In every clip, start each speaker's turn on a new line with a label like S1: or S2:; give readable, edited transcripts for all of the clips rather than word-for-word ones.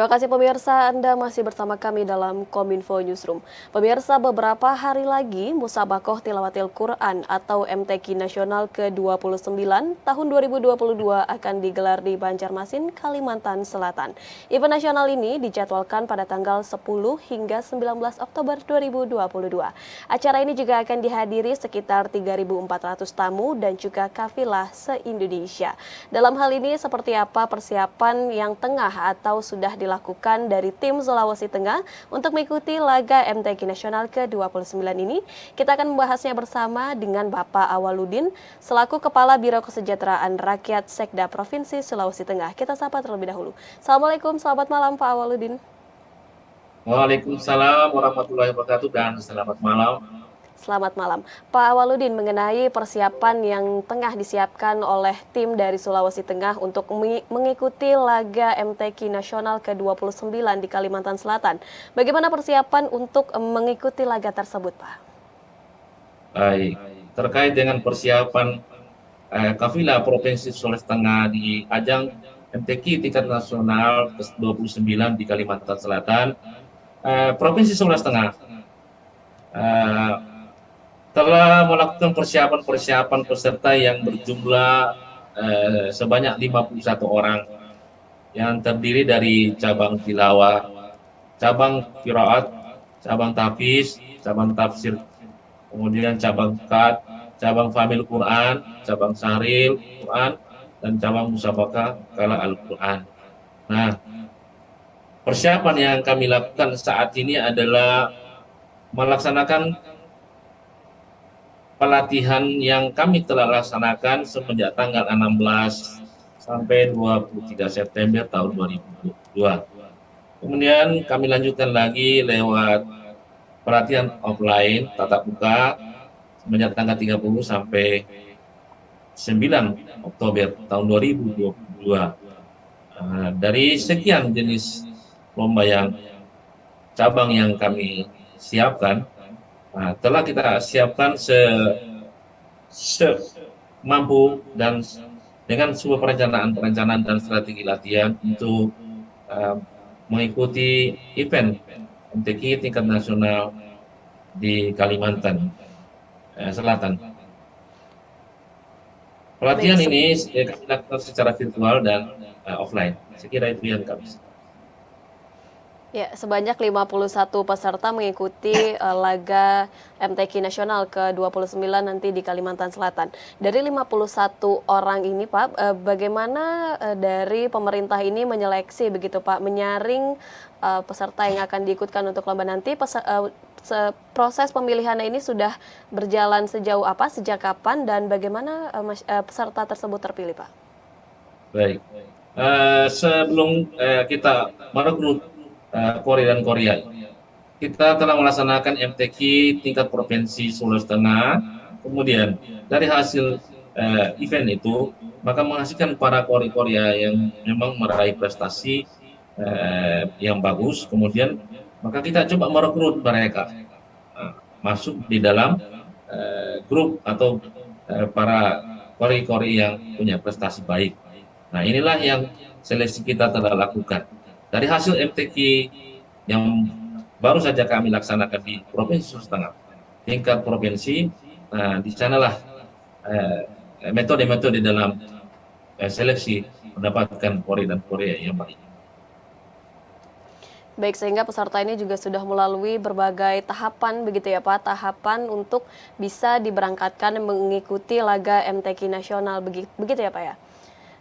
S1: Terima kasih pemirsa, Anda masih bersama kami dalam Kominfo Newsroom. Pemirsa, beberapa hari lagi Musabakoh Tilawatil Quran atau MTQ Nasional ke-29 tahun 2022 akan digelar di Banjarmasin, Kalimantan Selatan. Event nasional ini dijadwalkan pada tanggal 10 hingga 19 Oktober 2022. Acara ini juga akan dihadiri sekitar 3.400 tamu dan juga kafilah se-Indonesia. Dalam hal ini seperti apa persiapan yang tengah atau sudah dilakukan dari tim Sulawesi Tengah untuk mengikuti laga MTQ Nasional ke-29 ini? Kita akan membahasnya bersama dengan Bapak Awaludin selaku Kepala Biro Kesejahteraan Rakyat Sekda Provinsi Sulawesi Tengah. Kita sapa terlebih dahulu. Assalamualaikum, selamat malam Pak Awaludin.
S2: Waalaikumsalam warahmatullahi wabarakatuh dan selamat malam.
S1: Selamat malam. Pak Awaludin, mengenai persiapan yang tengah disiapkan oleh tim dari Sulawesi Tengah untuk mengikuti laga MTQ Nasional ke-29 di Kalimantan Selatan. Bagaimana persiapan untuk mengikuti laga tersebut, Pak?
S2: Baik, terkait dengan persiapan kafilah Provinsi Sulawesi Tengah di ajang MTQ tingkat nasional ke-29 di Kalimantan Selatan, Provinsi Sulawesi Tengah telah melakukan persiapan peserta yang berjumlah sebanyak 51 orang yang terdiri dari cabang tilawah, cabang qiraat, cabang tahfiz, cabang tafsir, kemudian cabang qad, cabang fahmil Quran, cabang sahril Quran, dan cabang musabaqah qala Al-Quran. Nah, persiapan yang kami lakukan saat ini adalah melaksanakan pelatihan yang kami telah laksanakan semenjak tanggal 16 sampai 23 September tahun 2022. Kemudian kami lanjutkan lagi lewat pelatihan offline tatap muka semenjak tanggal 30 sampai 9 Oktober tahun 2022. Dari sekian jenis lomba yang cabang yang kami siapkan, telah kita siapkan semampu dan dengan sebuah perencanaan dan strategi latihan untuk mengikuti event MTQ tingkat nasional di Kalimantan Selatan. Pelatihan ini kami lakukan secara virtual dan offline. Saya kira itu yang kami.
S1: Ya, sebanyak 51 peserta mengikuti laga MTQ Nasional ke-29 nanti di Kalimantan Selatan. Dari 51 orang ini, Pak, bagaimana dari pemerintah ini menyeleksi begitu, Pak, menyaring peserta yang akan diikutkan untuk lomba nanti? Proses pemilihan ini sudah berjalan sejauh apa, sejak kapan, dan bagaimana peserta tersebut terpilih, Pak?
S2: Baik, sebelum kita merekrut Korea dan Korea, kita telah melaksanakan MTQ tingkat provinsi Sulawesi Tengah. Kemudian dari hasil event itu, maka menghasilkan para Korea yang memang meraih prestasi yang bagus. Kemudian maka kita coba merekrut mereka masuk di dalam grup atau para Korea yang punya prestasi baik. Nah, inilah yang seleksi kita telah lakukan. Dari hasil MTQ yang baru saja kami laksanakan di Provinsi Sulawesi Tengah, tingkat provinsi, di sanalah metode-metode dalam seleksi mendapatkan Korea dan Korea yang baik.
S1: Baik, sehingga peserta ini juga sudah melalui berbagai tahapan begitu ya Pak, tahapan untuk bisa diberangkatkan mengikuti laga MTQ Nasional begitu ya Pak ya?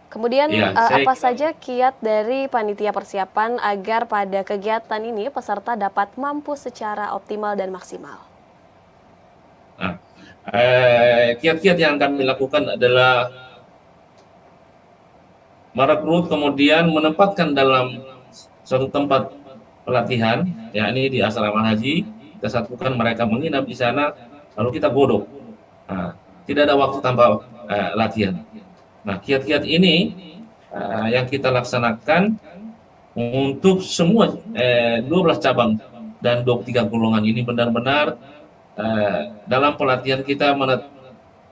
S1: Kemudian
S2: Ya,
S1: apa saja kiat dari panitia persiapan agar pada kegiatan ini peserta dapat mampu secara optimal dan maksimal?
S2: Nah, kiat-kiat yang kami lakukan adalah merekrut, kemudian menempatkan dalam suatu tempat pelatihan, yakni di asrama haji. Kita satukan mereka menginap di sana, lalu kita godok. Tidak ada waktu tanpa latihan. Nah, kiat-kiat ini yang kita laksanakan untuk semua 12 cabang dan 23 golongan ini benar-benar dalam pelatihan kita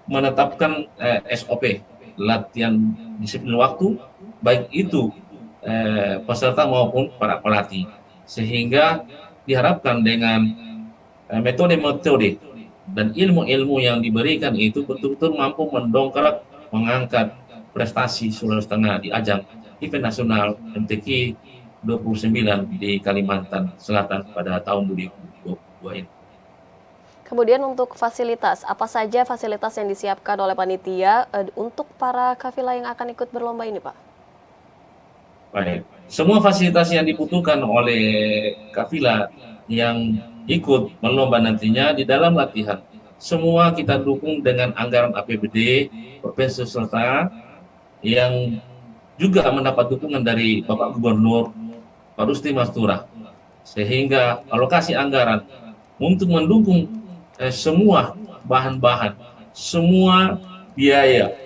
S2: menetapkan SOP, latihan disiplin waktu, baik itu peserta maupun para pelatih. Sehingga diharapkan dengan metode-metode dan ilmu-ilmu yang diberikan itu betul-betul mampu mendongkrak, mengangkat prestasi Sulawesi Tengah di ajang event nasional MTQ 29 di Kalimantan Selatan pada tahun 2022 ini.
S1: Kemudian untuk fasilitas, apa saja fasilitas yang disiapkan oleh panitia untuk para kafilah yang akan ikut berlomba ini, Pak?
S2: Baik, semua fasilitas yang dibutuhkan oleh kafilah yang ikut melomba nantinya di dalam latihan, semua kita dukung dengan anggaran APBD Provinsi Sulawesi Tengah yang juga mendapat dukungan dari Bapak Gubernur Pak Rusdi Mastura, sehingga alokasi anggaran untuk mendukung semua bahan-bahan, semua biaya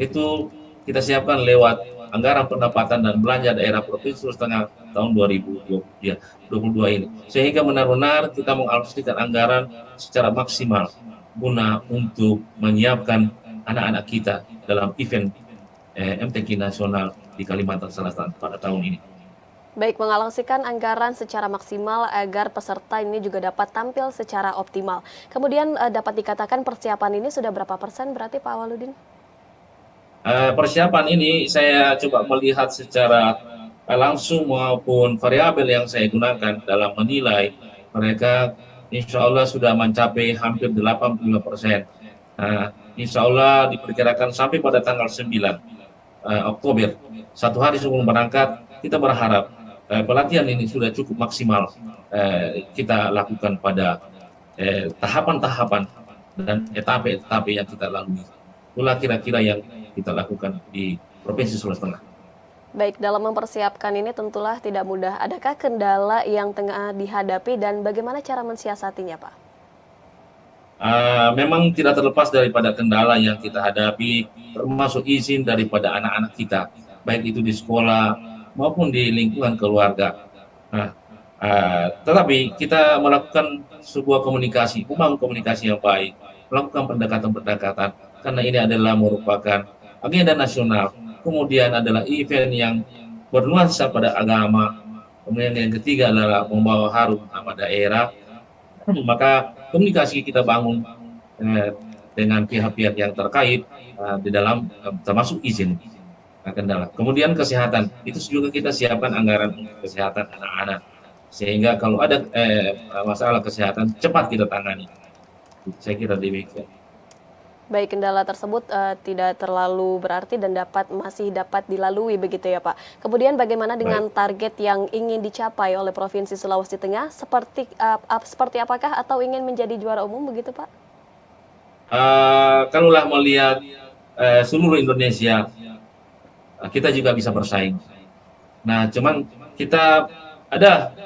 S2: itu kita siapkan lewat anggaran pendapatan dan belanja daerah Provinsi Sulawesi Tengah tahun 2022 ini. Sehingga benar-benar kita mengalokasikan anggaran secara maksimal guna untuk menyiapkan anak-anak kita dalam event MTQ nasional di Kalimantan Selatan pada tahun ini.
S1: Baik, mengalokasikan anggaran secara maksimal agar peserta ini juga dapat tampil secara optimal. Kemudian dapat dikatakan persiapan ini sudah berapa persen berarti Pak Awaludin?
S2: Persiapan ini saya coba melihat secara langsung maupun variabel yang saya gunakan dalam menilai mereka, insya Allah sudah mencapai hampir 85%. Insya Allah diperkirakan sampai pada tanggal 9 Oktober, satu hari sebelum berangkat, kita berharap pelatihan ini sudah cukup maksimal kita lakukan pada tahapan-tahapan dan etape-etape yang kita lalui. Itulah kira-kira yang kita lakukan di Provinsi Sulawesi Tengah.
S1: Baik, dalam mempersiapkan ini tentulah tidak mudah. Adakah kendala yang tengah dihadapi dan bagaimana cara mensiasatinya, Pak?
S2: Memang tidak terlepas daripada kendala yang kita hadapi, termasuk izin daripada anak-anak kita, baik itu di sekolah maupun di lingkungan keluarga. Tetapi kita melakukan sebuah komunikasi, membangun komunikasi yang baik, melakukan pendekatan-pendekatan, karena ini adalah merupakan agenda nasional, kemudian adalah event yang bernuansa pada agama, kemudian yang ketiga adalah membawa harum nama daerah. Maka komunikasi kita bangun dengan pihak-pihak yang terkait di dalam termasuk izin kendala. Kemudian kesehatan, itu juga kita siapkan anggaran untuk kesehatan anak-anak, sehingga kalau ada masalah kesehatan cepat kita tangani. Saya kira demikian.
S1: Baik, kendala tersebut tidak terlalu berarti dan masih dapat dilalui begitu ya Pak. Kemudian bagaimana dengan target yang ingin dicapai oleh Provinsi Sulawesi Tengah? Seperti apakah atau ingin menjadi juara umum begitu Pak?
S2: Kalaulah melihat seluruh Indonesia, kita juga bisa bersaing. Nah, cuman kita ada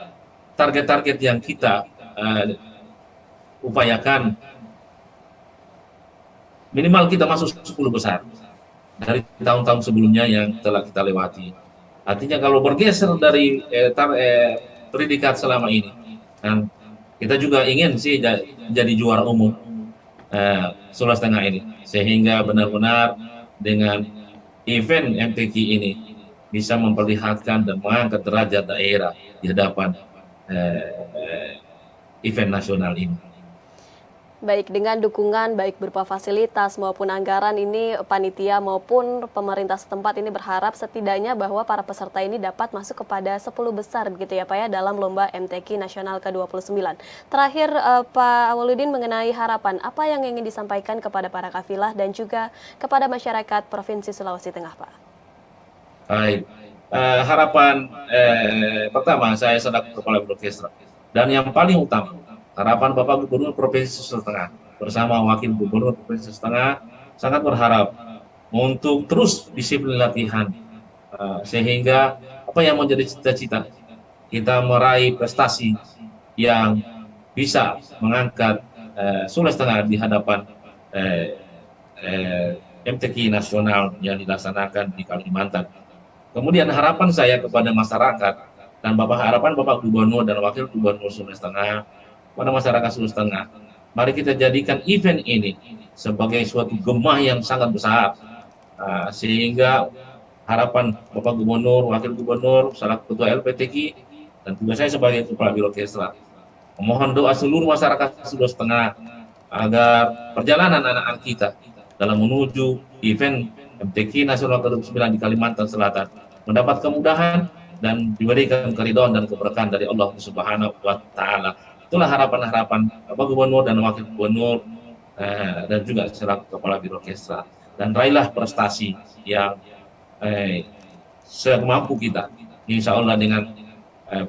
S2: target-target yang kita upayakan. Minimal kita masuk 10 besar dari tahun-tahun sebelumnya yang telah kita lewati. Artinya kalau bergeser dari predikat selama ini, dan kita juga ingin sih jadi juara umum Sulawesi Tengah ini, sehingga benar-benar dengan event MTQ ini bisa memperlihatkan dan mengangkat derajat daerah di hadapan event nasional ini.
S1: Baik, dengan dukungan baik berupa fasilitas maupun anggaran ini, panitia maupun pemerintah setempat ini berharap setidaknya bahwa para peserta ini dapat masuk kepada 10 besar begitu ya Pak ya dalam lomba MTQ Nasional ke-29. Terakhir Pak Awaludin, mengenai harapan, apa yang ingin disampaikan kepada para kafilah dan juga kepada masyarakat Provinsi Sulawesi Tengah Pak?
S2: Baik, harapan pertama saya selaku Kepala Orkestra, dan yang paling utama harapan Bapak Gubernur Provinsi Sulawesi Tengah bersama Wakil Gubernur Provinsi Sulawesi Tengah sangat berharap untuk terus disiplin latihan sehingga apa yang menjadi cita-cita kita meraih prestasi yang bisa mengangkat Sulawesi Tengah di hadapan MTQ nasional yang dilaksanakan di Kalimantan. Kemudian harapan saya kepada masyarakat dan harapan Bapak Gubernur dan Wakil Gubernur Sulawesi Tengah pada masyarakat Sulawesi Tengah, mari kita jadikan event ini sebagai suatu gemah yang sangat besar, sehingga harapan Bapak Gubernur, Wakil Gubernur, selaku Ketua LPTK, dan juga saya sebagai Kepala Biro Kesra. Memohon doa seluruh masyarakat Sulawesi Tengah agar perjalanan anak-anak kita dalam menuju event MTQ Nasional ke-29 di Kalimantan Selatan mendapat kemudahan dan diberikan keridhaan dan keberkahan dari Allah Subhanahu wa taala. Itulah harapan-harapan Bapak Gubernur dan Wakil Gubernur dan juga selaku Kepala Biro Kesra. Dan raihlah prestasi yang semampu kita. Insya Allah dengan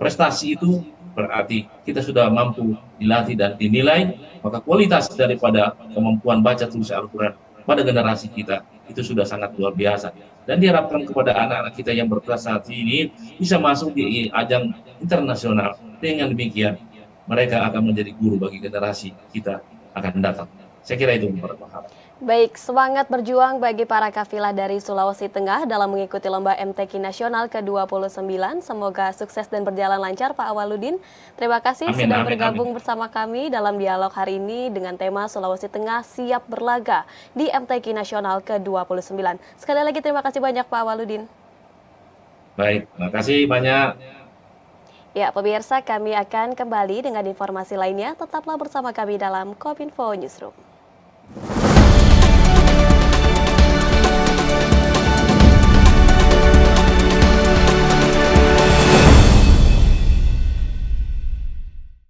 S2: prestasi itu berarti kita sudah mampu dilatih dan dinilai, maka kualitas daripada kemampuan baca tulis Al-Quran pada generasi kita itu sudah sangat luar biasa. Dan diharapkan kepada anak-anak kita yang berprestasi ini bisa masuk di ajang internasional. Dengan demikian, mereka akan menjadi guru bagi generasi kita akan datang. Saya kira itu beberapa hal.
S1: Baik, semangat berjuang bagi para kafilah dari Sulawesi Tengah dalam mengikuti lomba MTQ Nasional ke-29. Semoga sukses dan berjalan lancar Pak Awaludin. Terima kasih sudah bergabung bersama kami dalam dialog hari ini dengan tema Sulawesi Tengah siap berlaga di MTQ Nasional ke-29. Sekali lagi terima kasih banyak Pak Awaludin.
S2: Baik, terima kasih banyak.
S1: Ya, pemirsa, kami akan kembali dengan informasi lainnya. Tetaplah bersama kami dalam Kominfo Newsroom.